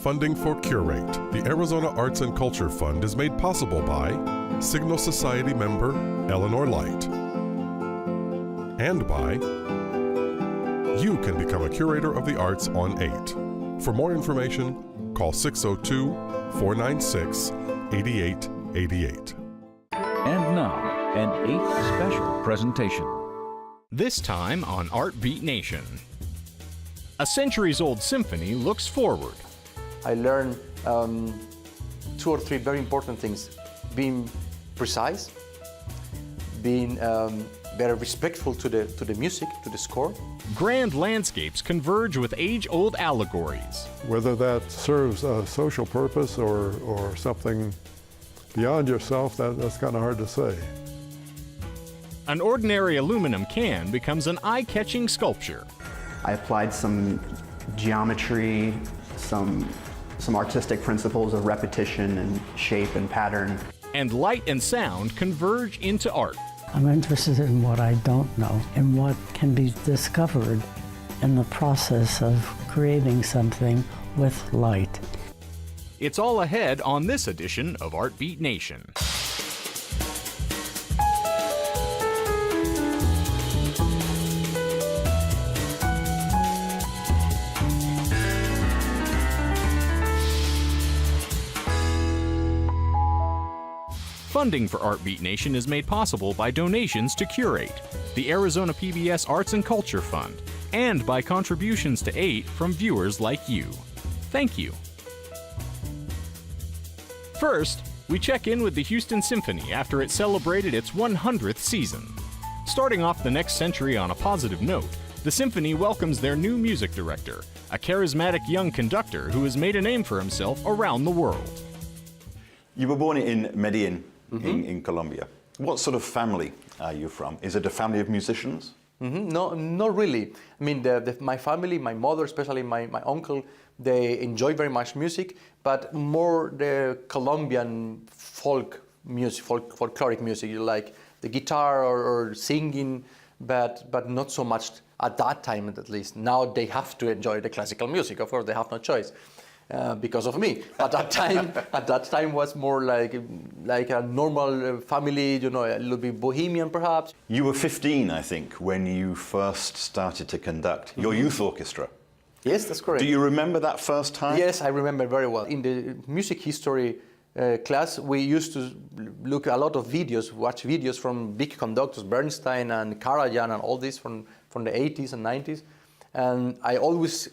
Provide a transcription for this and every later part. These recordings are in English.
Funding for Curate, the Arizona Arts and Culture Fund, is made possible by Signal Society member Eleanor Light. And by you can become a curator of the arts on 8. For more information, call 602-496-8888. And now, an 8 special presentation. This time on Art Beat Nation. A centuries-old symphony looks forward. I learned 2 or 3 very important things. Being precise, being very respectful to the music, to the score. Grand landscapes converge with age-old allegories. Whether that serves a social purpose or something beyond yourself, that's kind of hard to say. An ordinary aluminum can becomes an eye-catching sculpture. I applied some geometry, some artistic principles of repetition and shape and pattern. And light and sound converge into art. I'm interested in what I don't know and what can be discovered in the process of creating something with light. It's all ahead on this edition of Art Beat Nation. Funding for Art Beat Nation is made possible by donations to Curate, the Arizona PBS Arts and Culture Fund, and by contributions to 8 from viewers like you. Thank you. First, we check in with the Houston Symphony after it celebrated its 100th season. Starting off the next century on a positive note, the Symphony welcomes their new music director, a charismatic young conductor who has made a name for himself around the world. You were born in Medellin, in Colombia. What sort of family are you from? Is it a family of musicians? No, not really. I mean, my family, my mother, especially my uncle, they enjoy very much music, but more the Colombian folk music, folkloric music, like the guitar or singing, but not so much at that time, at least. Now they have to enjoy the classical music. Of course, they have no choice. Because of me. At that time was more like a normal family, you know, a little bit bohemian perhaps. You were 15, I think, when you first started to conduct your youth orchestra. Yes, that's correct. Do you remember that first time? Yes, I remember very well. In the music history class, we used to look a lot of videos, watch videos from big conductors, Bernstein and Karajan and all this from the 80s and 90s. And I always,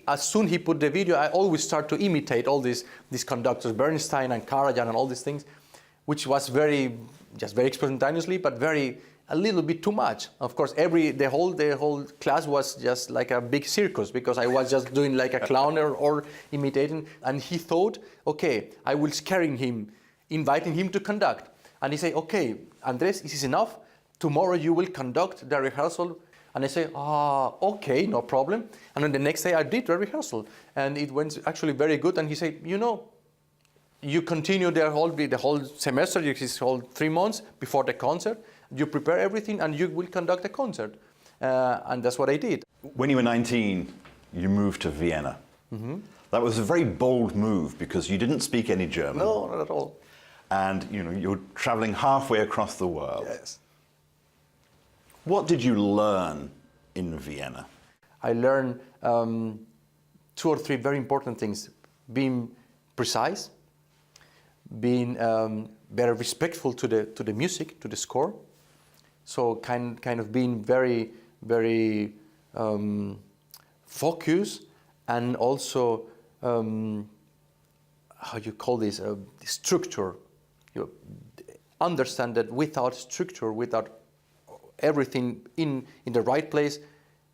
as soon he put the video, I always start to imitate all these conductors, Bernstein and Karajan and all these things, which was very spontaneously, but a little bit too much. Of course, the whole class was just like a big circus because I was just doing like a clown or imitating. And he thought, okay, I will scare him, inviting him to conduct. And he said, okay, Andres, this is enough. Tomorrow you will conduct the rehearsal. And I say, okay, no problem. And then the next day I did the rehearsal, and it went actually very good. And he said, you know, you continue the whole semester, this whole 3 months before the concert. You prepare everything, and you will conduct the concert. And that's what I did. When you were 19, you moved to Vienna. That was a very bold move because you didn't speak any German. No, not at all. And you're traveling halfway across the world. Yes. What did you learn in Vienna? I learned 2 or 3 very important things. Being precise, being very respectful to the music, to the score. So kind of being very, very focused, and also how you call this, structure. You understand that without structure, without everything in the right place,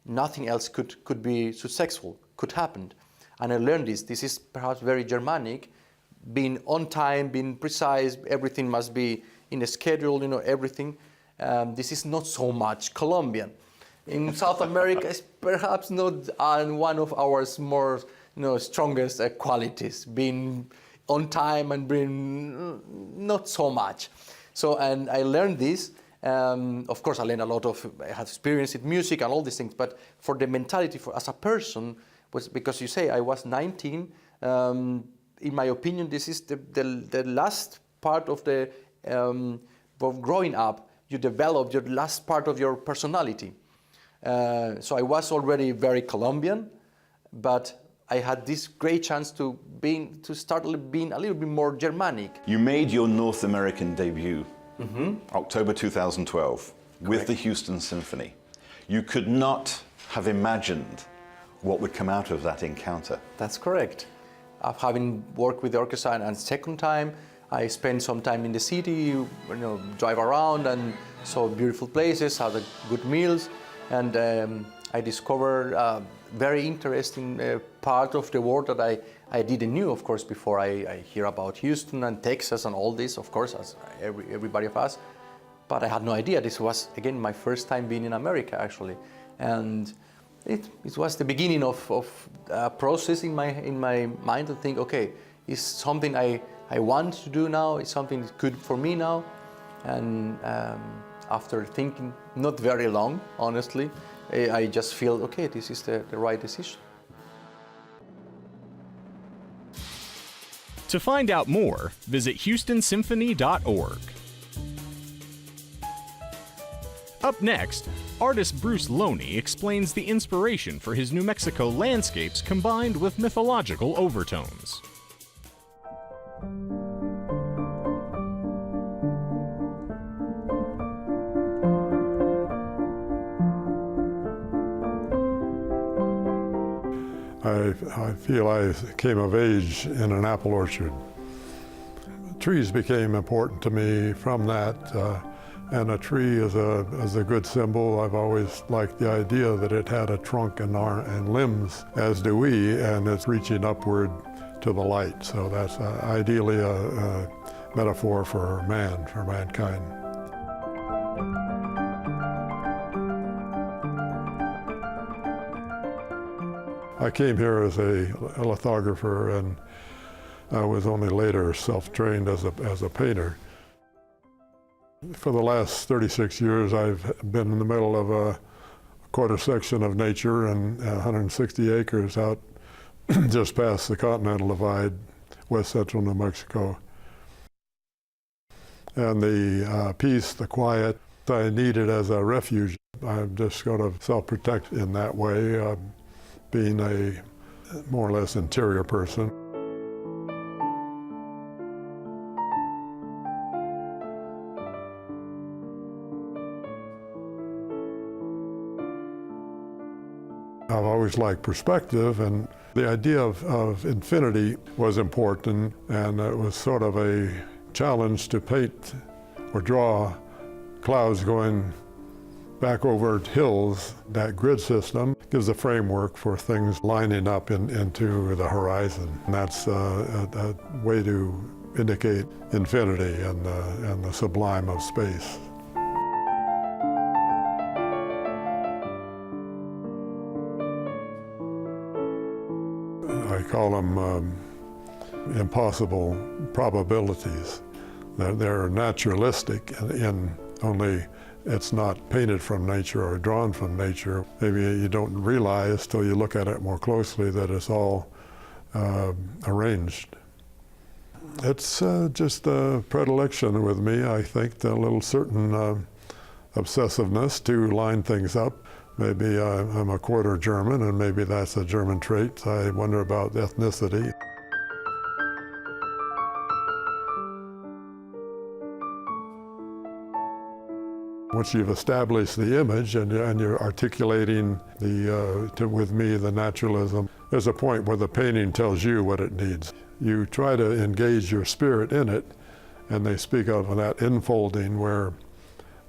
nothing else could be successful, could happen. And I learned this. This is perhaps very Germanic, being on time, being precise, everything must be in a schedule, you know, everything. This is not so much Colombian. In South America, it's perhaps not one of our more, strongest qualities, being on time and being not so much. So, and I learned this. Of course, I learned a lot I had experience in music and all these things, but for the mentality as a person, was because you say I was 19, In my opinion, this is the last part of the of growing up. You develop your last part of your personality. So I was already very Colombian, but I had this great chance to start being a little bit more Germanic. You made your North American debut, October 2012, with the Houston Symphony. You could not have imagined what would come out of that encounter. That's correct. Having worked with the orchestra and second time, I spent some time in the city, drive around and saw beautiful places, had good meals, and I discovered a very interesting part of the world that I didn't know, of course, before I hear about Houston and Texas and all this, of course, as everybody of us. But I had no idea. This was, again, my first time being in America, actually. And it was the beginning of a process in my mind to think, okay, it's something I want to do now, it's something that's good for me now. And after thinking not very long, honestly, I just feel, okay, this is the right decision. To find out more, visit HoustonSymphony.org. Up next, artist Bruce Loney explains the inspiration for his New Mexico landscapes combined with mythological overtones. I feel I came of age in an apple orchard. Trees became important to me from that, and a tree is a good symbol. I've always liked the idea that it had a trunk and limbs, as do we, and it's reaching upward to the light. So that's ideally a metaphor for mankind. I came here as a lithographer, and I was only later self-trained as a painter. For the last 36 years, I've been in the middle of a quarter section of nature and 160 acres out just past the Continental Divide, west central New Mexico. And the peace, the quiet, I needed as a refuge. I'm just going to self-protect in that way. Being a more or less interior person. I've always liked perspective, and the idea of infinity was important, and it was sort of a challenge to paint or draw clouds going back over hills. That grid system gives a framework for things lining up into the horizon. And that's a way to indicate infinity and the sublime of space. I call them impossible probabilities. They're naturalistic in only it's not painted from nature or drawn from nature. Maybe you don't realize till you look at it more closely that it's all arranged. It's just a predilection with me, I think, a little certain obsessiveness to line things up. Maybe I'm a quarter German, and maybe that's a German trait. I wonder about ethnicity. Once you've established the image and you're articulating with me the naturalism, there's a point where the painting tells you what it needs. You try to engage your spirit in it, and they speak of that infolding where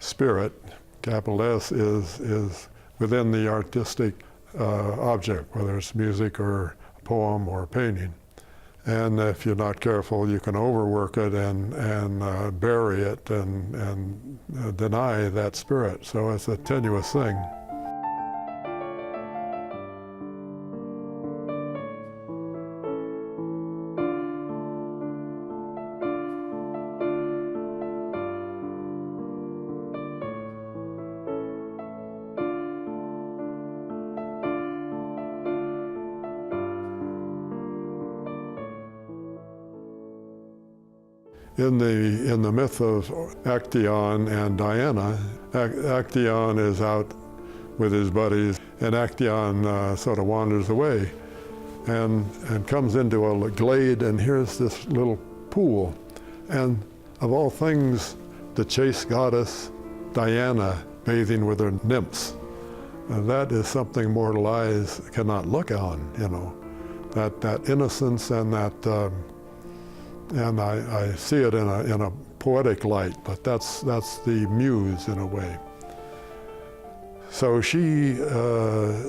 spirit, capital S, is within the artistic object, whether it's music or a poem or a painting. And if you're not careful, you can overwork it and bury it and deny that spirit. So it's a tenuous thing. In the myth of Actaeon and Diana, Actaeon is out with his buddies, and Actaeon sort of wanders away and comes into a glade, and here's this little pool. And of all things, the chase goddess Diana bathing with her nymphs. And that is something mortal eyes cannot look on, you know. That innocence and that, and I see it in a poetic light, but that's the muse in a way. So she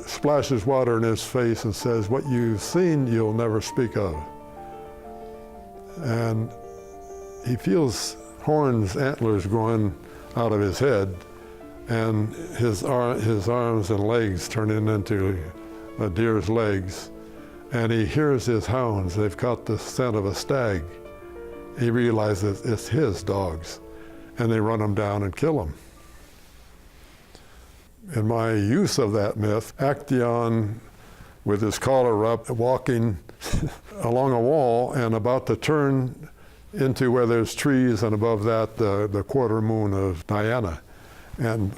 splashes water in his face and says, "What you've seen, you'll never speak of." And he feels horns, antlers growing out of his head, and his arms and legs turning into a deer's legs. And he hears his hounds. They've caught the scent of a stag. He realizes it's his dogs, and they run him down and kill him. In my use of that myth, Actaeon, with his collar up, walking along a wall and about to turn into where there's trees, and above that the quarter moon of Diana. And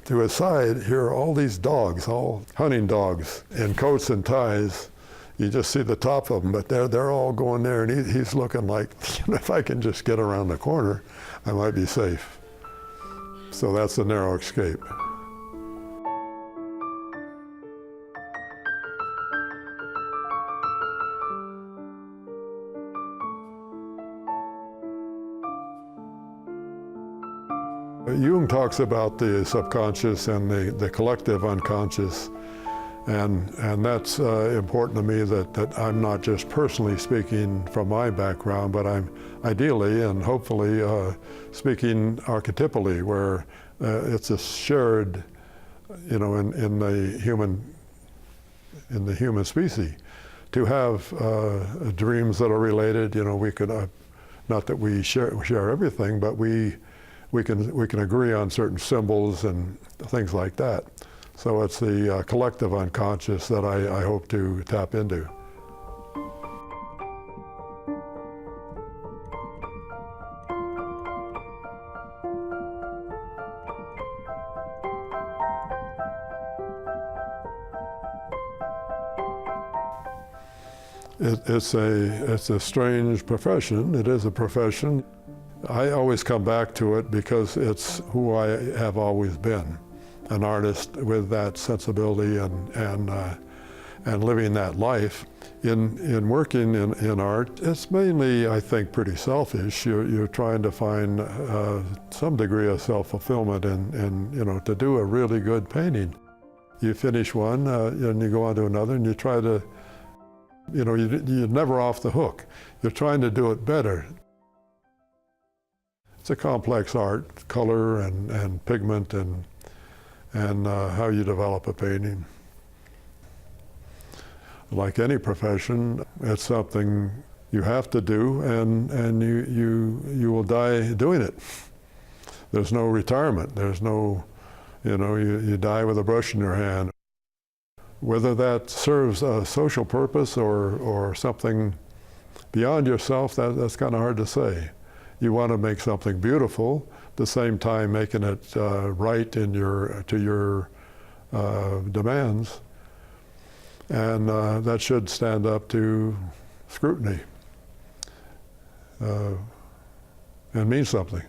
to his side, here are all these dogs, all hunting dogs in coats and ties. You just see the top of them, but they're all going there, and he's looking like, if I can just get around the corner, I might be safe. So that's a narrow escape. Jung talks about the subconscious and the collective unconscious, and that's important to me, that I'm not just personally speaking from my background, but I'm ideally and hopefully speaking archetypally, where it's a shared, you know, in the human species, to have dreams that are related. You know, we could not that we share everything, but we can agree on certain symbols and things like that. So it's the collective unconscious that I hope to tap into. It's a strange profession. It is a profession. I always come back to it because it's who I have always been, an artist with that sensibility and living that life. In working in art, it's mainly, I think, pretty selfish. You're trying to find some degree of self-fulfillment and you know, to do a really good painting. You finish one and you go on to another, and you try to, you know, you're never off the hook. You're trying to do it better. It's a complex art, color and pigment and how you develop a painting. Like any profession, it's something you have to do, and you will die doing it. There's no retirement. There's no, you know, you die with a brush in your hand. Whether that serves a social purpose or something beyond yourself, that's kind of hard to say. You want to make something beautiful, at the same time making it right to your demands, and that should stand up to scrutiny and mean something.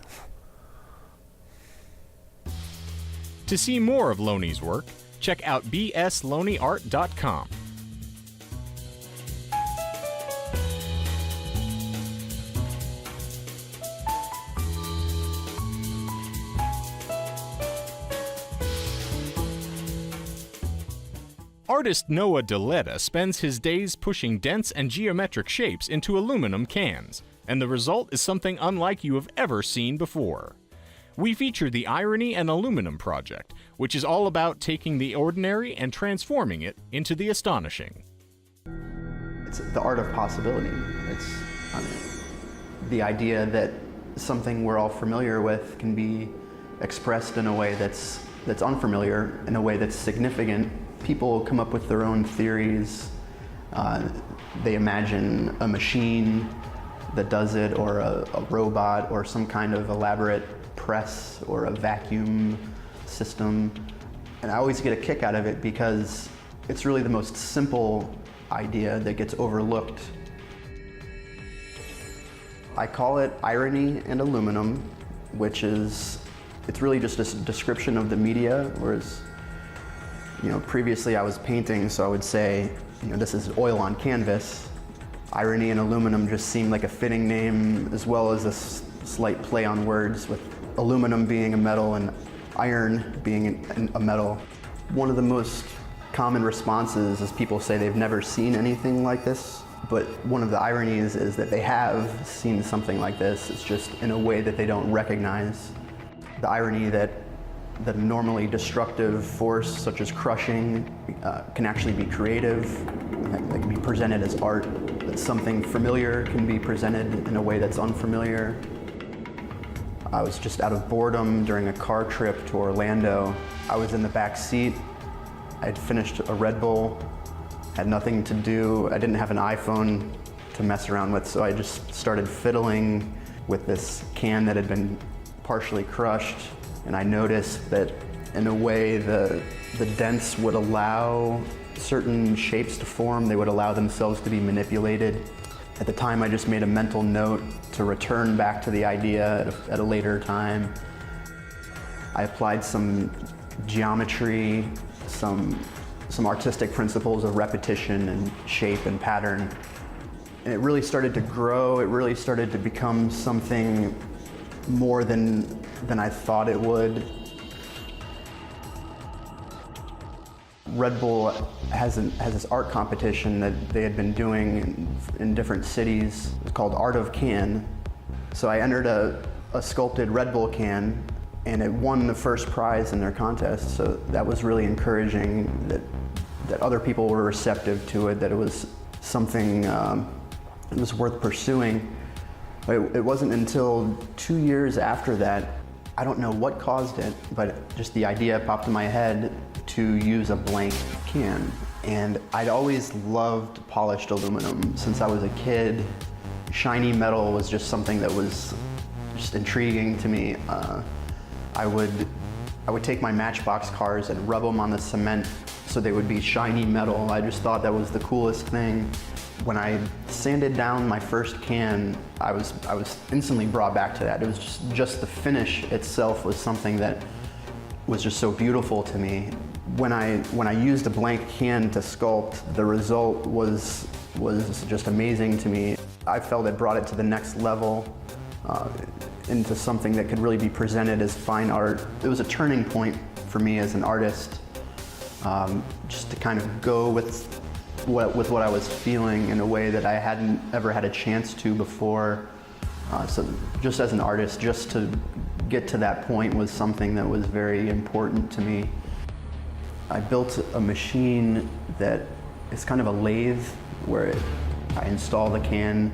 To see more of Loney's work, check out bsloneyart.com. Artist Noah DeLetta spends his days pushing dense and geometric shapes into aluminum cans, and the result is something unlike you have ever seen before. We feature the Irony and Aluminum project, which is all about taking the ordinary and transforming it into the astonishing. It's the art of possibility. It's the idea that something we're all familiar with can be expressed in a way that's unfamiliar, in a way that's significant. People come up with their own theories. They imagine a machine that does it, or a robot, or some kind of elaborate press or a vacuum system. And I always get a kick out of it because it's really the most simple idea that gets overlooked. I call it irony and aluminum, which is, it's really just a description of the media, whereas, previously I was painting, so I would say, this is oil on canvas. Irony and aluminum just seemed like a fitting name, as well as a slight play on words, with aluminum being a metal and iron being a metal. One of the most common responses is people say they've never seen anything like this, but one of the ironies is that they have seen something like this. It's just in a way that they don't recognize. The irony that a normally destructive force, such as crushing, can actually be creative, that can be presented as art, that something familiar can be presented in a way that's unfamiliar. I was just out of boredom during a car trip to Orlando. I was in the back seat. I'd finished a Red Bull, had nothing to do. I didn't have an iPhone to mess around with, so I just started fiddling with this can that had been partially crushed. And I noticed that in a way the dents would allow certain shapes to form. They would allow themselves to be manipulated. At the time, I just made a mental note to return back to the idea at a later time. I applied some geometry, some artistic principles of repetition and shape and pattern. And it really started to grow. It really started to become something more than I thought it would. Red Bull has this art competition that they had been doing in different cities. It's called Art of Can. So I entered a sculpted Red Bull can, and it won the first prize in their contest. So that was really encouraging that other people were receptive to it, that it was something it was worth pursuing. But it wasn't until 2 years after that, I don't know what caused it, but just the idea popped in my head to use a blank can. And I'd always loved polished aluminum since I was a kid. Shiny metal was just something that was just intriguing to me. I would take my Matchbox cars and rub them on the cement so they would be shiny metal. I just thought that was the coolest thing. When I sanded down my first can, I was instantly brought back to that. It was just the finish itself was something that was just so beautiful to me. When I used a blank can to sculpt, the result was just amazing to me. I felt it brought it to the next level, into something that could really be presented as fine art. It was a turning point for me as an artist, just to kind of go with what I was feeling in a way that I hadn't ever had a chance to before. So just as an artist, just to get to that point was something that was very important to me. I built a machine that is kind of a lathe where I install the can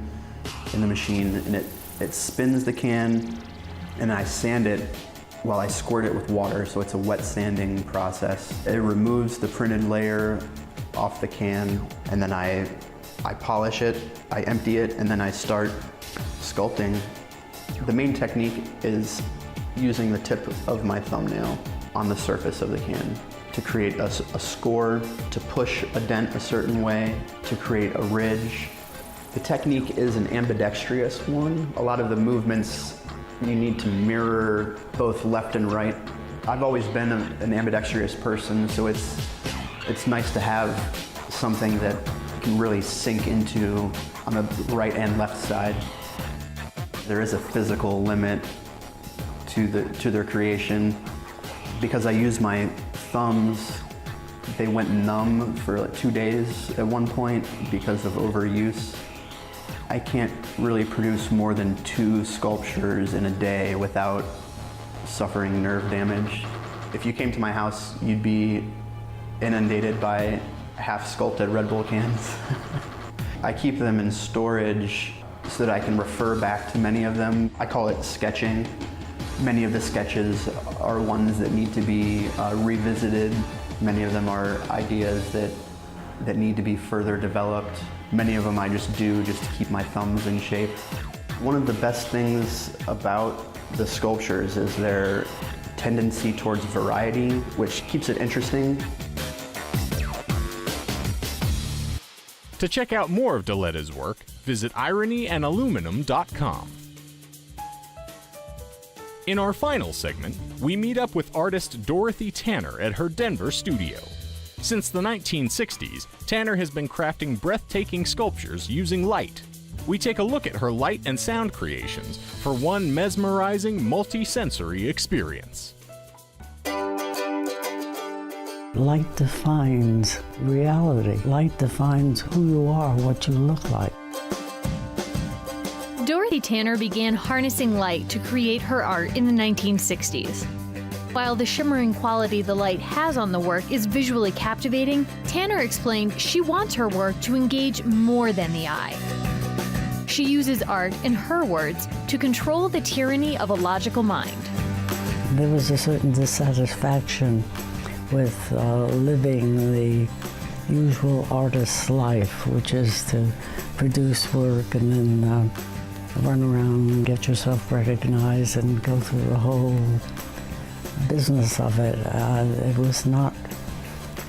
in the machine and it spins the can, and I sand it while I squirt it with water, so it's a wet sanding process. It removes the printed layer off the can, and then I polish it, I empty it, and then I start sculpting. The main technique is using the tip of my thumbnail on the surface of the can to create a score, to push a dent a certain way, to create a ridge. The technique is an ambidextrous one. A lot of the movements you need to mirror both left and right. I've always been an ambidextrous person, so it's nice to have something that can really sink into on the right and left side. There is a physical limit to their creation. Because I use my thumbs, they went numb for like 2 days at one point because of overuse. I can't really produce more than 2 sculptures in a day without suffering nerve damage. If you came to my house, you'd be inundated by half-sculpted Red Bull cans. I keep them in storage so that I can refer back to many of them. I call it sketching. Many of the sketches are ones that need to be revisited. Many of them are ideas that need to be further developed. Many of them I just do just to keep my thumbs in shape. One of the best things about the sculptures is their tendency towards variety, which keeps it interesting. To check out more of Daleta's work, visit ironyandaluminum.com. In our final segment, we meet up with artist Dorothy Tanner at her Denver studio. Since the 1960s, Tanner has been crafting breathtaking sculptures using light. We take a look at her light and sound creations for one mesmerizing, multi-sensory experience. Light defines reality. Light defines who you are, what you look like. Dorothy Tanner began harnessing light to create her art in the 1960s. While the shimmering quality the light has on the work is visually captivating, Tanner explained she wants her work to engage more than the eye. She uses art, in her words, to control the tyranny of a logical mind. There was a certain dissatisfaction with living the usual artist's life, which is to produce work and then run around and get yourself recognized and go through the whole business of it. It was not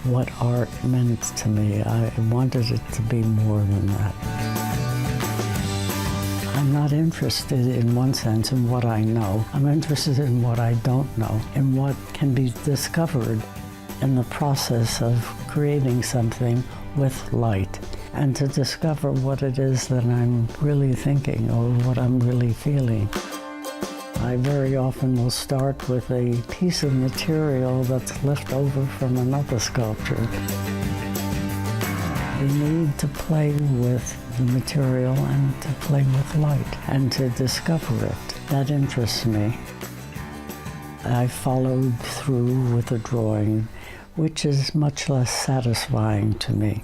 what art meant to me. I wanted it to be more than that. I'm not interested in one sense in what I know. I'm interested in what I don't know, in what can be discovered in the process of creating something with light, and to discover what it is that I'm really thinking or what I'm really feeling. I very often will start with a piece of material that's left over from another sculpture. We need to play with the material and to play with light and to discover it. That interests me. I followed through with the drawing, which is much less satisfying to me.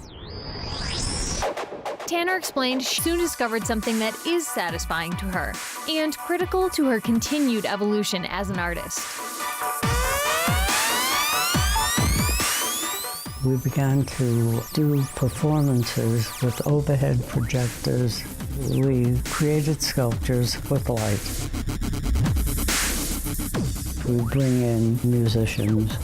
Tanner explained she soon discovered something that is satisfying to her and critical to her continued evolution as an artist. We began to do performances with overhead projectors. We created sculptures with light. We bring in musicians.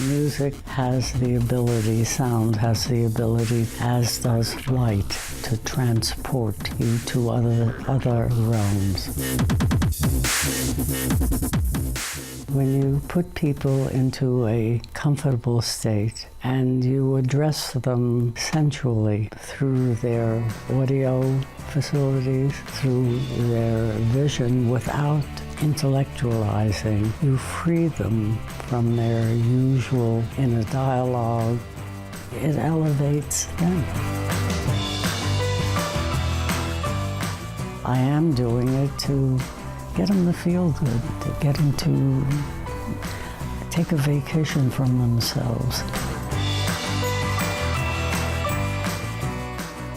Music has the ability, sound has the ability, as does light, to transport you to other realms. When you put people into a comfortable state and you address them sensually through their audio facilities, through their vision, without intellectualizing, you free them from their usual inner dialogue. It elevates them. I am doing it to get them to feel good, to get them to take a vacation from themselves.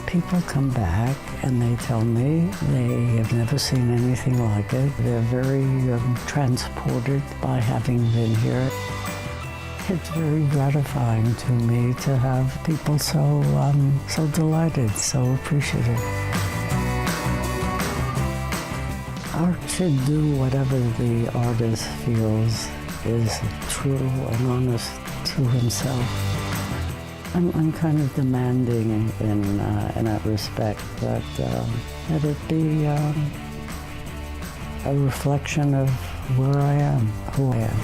People come back and they tell me they have never seen anything like it. They're very transported by having been here. It's very gratifying to me to have people so delighted, so appreciative. Art should do whatever the artist feels is true and honest to himself. I'm kind of demanding in that respect that it be a reflection of where I am, who I am.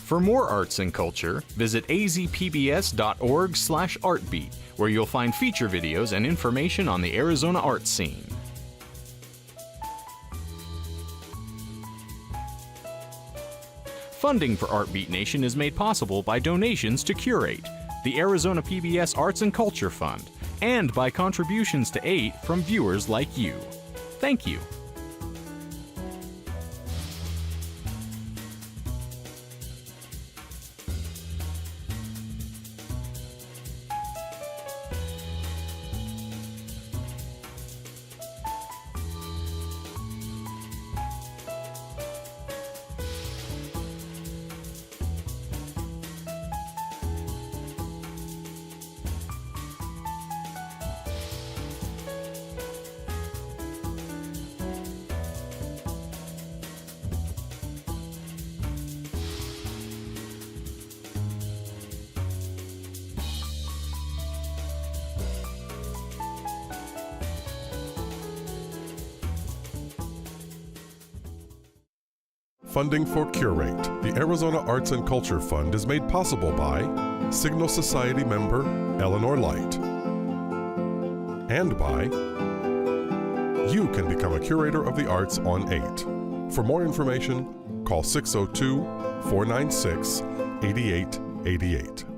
For more arts and culture, visit azpbs.org/artbeat, where you'll find feature videos and information on the Arizona art scene. Funding for Artbeat Nation is made possible by donations to Curate, the Arizona PBS Arts and Culture Fund, and by contributions to aid from viewers like you. Thank you. Funding for Curate, the Arizona Arts and Culture Fund, is made possible by Signal Society member Eleanor Light, and by you can become a curator of the arts on 8. For more information, call 602-496-8888.